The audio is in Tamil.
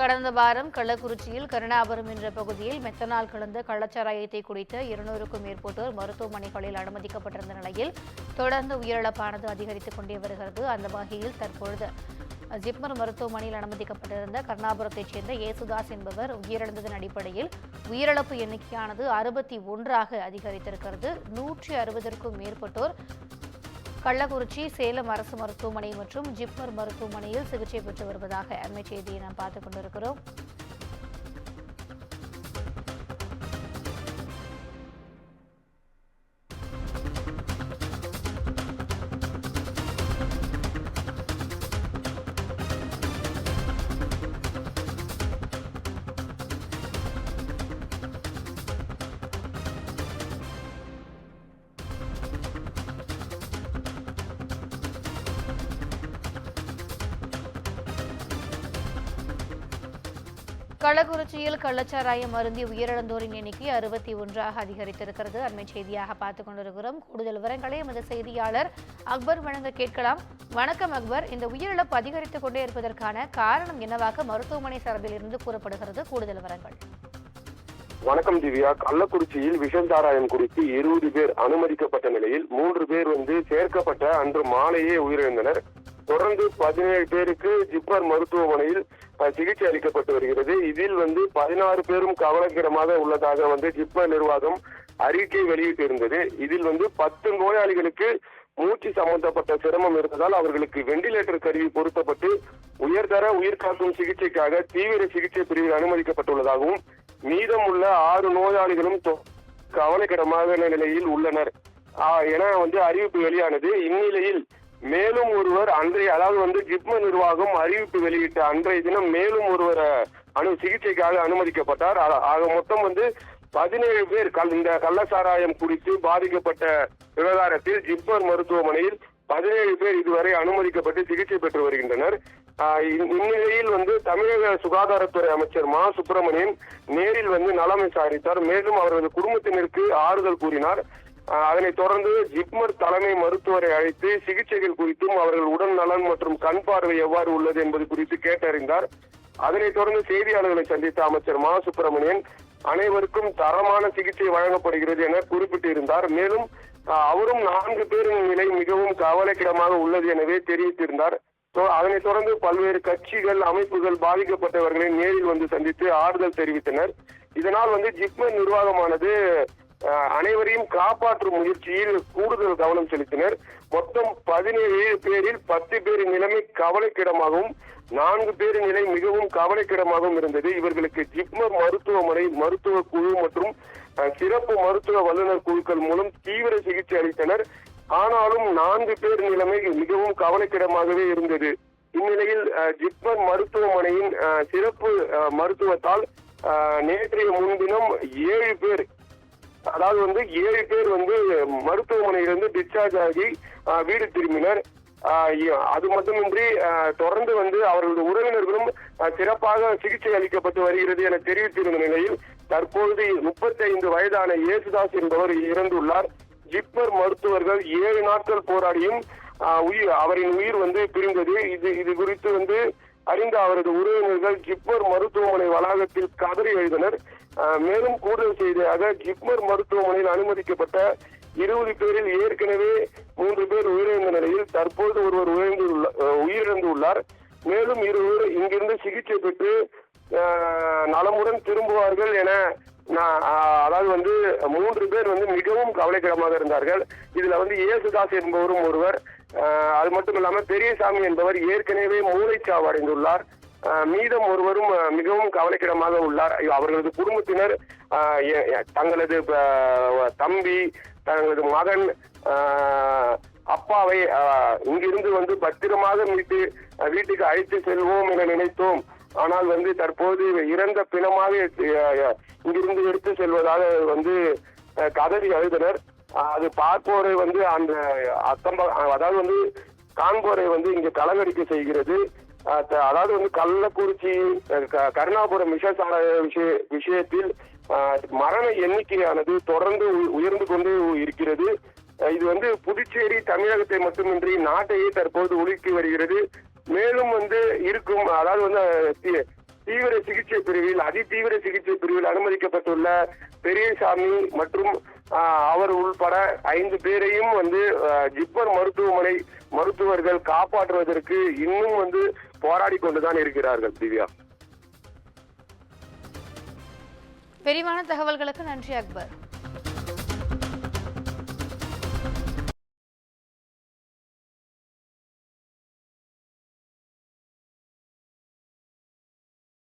கடந்த வாரம் கள்ளக்குறிச்சியில் கருணாபுரம் என்ற பகுதியில் மெத்தனால் கலந்த கள்ளச்சாராயத்தை குடித்த 200க்கும் மேற்பட்டோர் மருத்துவமனைகளில் அனுமதிக்கப்பட்டிருந்த நிலையில் தொடர்ந்து உயிரிழப்பானது அதிகரித்துக் கொண்டே வருகிறது. அந்த வகையில் தற்பொழுது ஜிப்மர் மருத்துவமனையில் அனுமதிக்கப்பட்டிருந்த கருணாபுரத்தைச் சேர்ந்த ஏசுதாஸ் என்பவர் உயிரிழந்ததன் அடிப்படையில் உயிரிழப்பு எண்ணிக்கையானது 61ஆக அதிகரித்திருக்கிறது. 160க்கும் மேற்பட்டோர் கள்ளக்குறிச்சி, சேலம் அரசு மருத்துவமனை மற்றும் ஜிப்மர் மருத்துவமனையில் சிகிச்சை பெற்று வருவதாக அண்மை செய்தியை நாம் பார்த்துக் கொண்டிருக்கிறோம். கள்ளக்குறிச்சியில் கள்ளச்சாராயம் அருந்தி உயிரிழந்தோரின் எண்ணிக்கை 61ஆக அதிகரித்திருக்கிறது. அண்மை செய்தியாக பார்த்துக் கொண்டிருக்கிறோம். கூடுதல் விவரங்களை எமது செய்தியாளர் அக்பர் வழங்க கேட்கலாம். வணக்கம் அக்பர், இந்த உயிரிழப்பு அதிகரித்துக் கொண்டே இருப்பதற்கான காரணம் என்னவாக மருத்துவமனை சார்பில் இருந்து கூறப்படுகிறது? கூடுதல் விவரங்கள். வணக்கம் திவ்யா. கள்ளக்குறிச்சியில் விஷச்சாராயம் குறித்து 20 பேர் அனுமதிக்கப்பட்ட நிலையில் 3 பேர் சேர்க்கப்பட்ட அன்று மாலையே உயிரிழந்தனர். தொடர்ந்து 17 பேருக்கு ஜிப்மர் மருத்துவமனையில் சிகிச்சை அளிக்கப்பட்டு வருகிறது. இதில் 16 பேரும் கவலைக்கிடமாக உள்ளதாக ஜிப்மர் நிர்வாகம் அறிக்கை வெளியிட்டிருந்தது. இதில் 10 நோயாளிகளுக்கு மூச்சு சம்பந்தப்பட்ட சிரமம் இருந்ததால் அவர்களுக்கு வெண்டிலேட்டர் கருவி பொருத்தப்பட்டு உயர்தர உயிர்காக்கும் சிகிச்சைக்காக தீவிர சிகிச்சை பிரிவில் அனுமதிக்கப்பட்டுள்ளதாகவும் மீதம் உள்ள 6 நோயாளிகளும் கவலைக்கிடமாக நிலையில் உள்ளனர் என அறிவிப்பு வெளியானது. இந்நிலையில் மேலும் ஒருவர் ஜிப்மர் நிர்வாகம் அறிவிப்பு வெளியிட்ட அன்றைய தினம் மேலும் ஒருவர் சிகிச்சைக்காக அனுமதிக்கப்பட்டார். ஆக மொத்தம் 17 பேர் இந்த கள்ளச்சாராயம் குறித்து பாதிக்கப்பட்ட விவகாரத்தில் ஜிப்மர் மருத்துவமனையில் 17 பேர் இதுவரை அனுமதிக்கப்பட்டு சிகிச்சை பெற்று வருகின்றனர். இந்நிலையில் தமிழக சுகாதாரத்துறை அமைச்சர் மா சுப்பிரமணியன் நேரில் நலம் விசாரித்தார். மேலும் அவரது குடும்பத்தினருக்கு ஆறுதல் கூறினார். அதனைத் தொடர்ந்து ஜிப்மர் தலைமை மருத்துவரை அழைத்து சிகிச்சைகள் குறித்தும் அவர்கள் உடல் நலன் மற்றும் கண் பார்வை எவ்வாறு உள்ளது என்பது குறித்து கேட்டறிந்தார். அதனைத் தொடர்ந்து செய்தியாளர்களை சந்தித்த அமைச்சர் மா சுப்பிரமணியன் அனைவருக்கும் தரமான சிகிச்சை வழங்கப்படுகிறது என குறிப்பிட்டிருந்தார். மேலும் அவரும் 4 பேரின் நிலை மிகவும் கவலைக்கிடமாக உள்ளது எனவே தெரிவித்திருந்தார். அதனைத் தொடர்ந்து பல்வேறு கட்சிகள், அமைப்புகள் பாதிக்கப்பட்டவர்களை நேரில் சந்தித்து ஆறுதல் தெரிவித்தனர். இதனால் ஜிப்மர் நிர்வாகமானது அனைவரையும் காப்பாற்றும் முயற்சியில் கூடுதல் கவனம் செலுத்தினர். மொத்தம் 17 பேரில் 10 பேரின் நிலைமை கவலைக்கிடமாகவும் 4 பேரின் நிலை மிகவும் கவலைக்கிடமாகவும் இருந்தது. இவர்களுக்கு ஜிப்மர் மருத்துவமனை மருத்துவ குழு மற்றும் சிறப்பு மருத்துவ வல்லுநர் குழுக்கள் மூலம் தீவிர சிகிச்சை அளித்தனர். ஆனாலும் 4 பேர் நிலைமை மிகவும் கவலைக்கிடமாகவே இருந்தது. இந்நிலையில் ஜிப்மர் மருத்துவமனையின் சிறப்பு மருத்துவத்தால் நேற்றைய முன்தினம் 7 பேர் அதாவது 7 பேர் மருத்துவமனையிலிருந்து டிஸ்சார்ஜ் ஆகி வீடு திரும்பினர். அது மட்டுமின்றி தொடர்ந்து அவர்களது உறவினர்களும் சிறப்பாக சிகிச்சை அளிக்கப்பட்டு வருகிறது என தெரிவித்திருந்த நிலையில் தற்பொழுது 35 வயதான ஏசுதாஸ் என்பவர் இறந்துள்ளார். ஜிப்மர் மருத்துவர்கள் 7 நாட்கள் போராடியும் அவரின் உயிர் பிரிந்தது. இது குறித்து அறிந்த அவரது உறவினர்கள் ஜிப்மர் மருத்துவமனை வளாகத்தில் கதறி எழுதினர். மேலும் கூடுதல் செய்தியாக ஜிப்மர் மருத்துவமனையில் அனுமதிக்கப்பட்ட 20 பேரில் ஏற்கனவே 3 பேர் உயிரிழந்த நிலையில் தற்போது ஒருவர் உயிரிழந்துள்ளார். மேலும் 20 இங்கிருந்து சிகிச்சை பெற்று நலமுடன் திரும்புவார்கள் என அதாவது 3 பேர் மிகவும் கவலைக்கிடமாக இருந்தார்கள். இதுல ஏசுதாஸ் என்பவரும் ஒருவர். அது மட்டும் இல்லாம பெரியசாமி என்பவர் ஏற்கனவே மூளைச்சாவு அடைந்துள்ளார். மீதம் ஒருவரும் மிகவும் கவலைக்கிடமாக உள்ளார். அவர்களது குடும்பத்தினர் தங்களது தம்பி, தங்களது மகன், அப்பாவை இங்கிருந்து பத்திரமாக மீட்டு வீட்டுக்கு அழைத்து செல்வோம் என நினைத்தோம். ஆனால் தற்போது இறந்த பிணமாக இங்கிருந்து எடுத்து செல்வதாக கதறி அழுதனர். அது பார்ப்போரை அந்த அதாவது காண்போரை இங்கு கலங்கடிக்க செய்கிறது. அதாவது கள்ளக்குறிச்சி கருணாபுரம் விஷச்சாராய விஷயத்தில் மரண எண்ணிக்கையானது தொடர்ந்து உயர்ந்து கொண்டு இருக்கிறது. இது புதுச்சேரி, தமிழகத்தை மட்டுமின்றி நாட்டையே தற்போது உலுக்கி வருகிறது. மேலும் இருக்கும் அதாவது தீவிர சிகிச்சை பிரிவில் அதிதீவிர சிகிச்சை பிரிவில் அனுமதிக்கப்பட்டுள்ள பெரியசாமி மற்றும் அவர் உள்பட 5 பேரையும் வந்து ஜிப்மர் மருத்துவமனை மருத்துவர்கள் காப்பாற்றுவதற்கு இன்னும் வந்து போராடி கொண்டுதான் இருக்கிறார்கள். திவ்யா, விரிவான தகவல்களுக்கு நன்றி அக்பர்.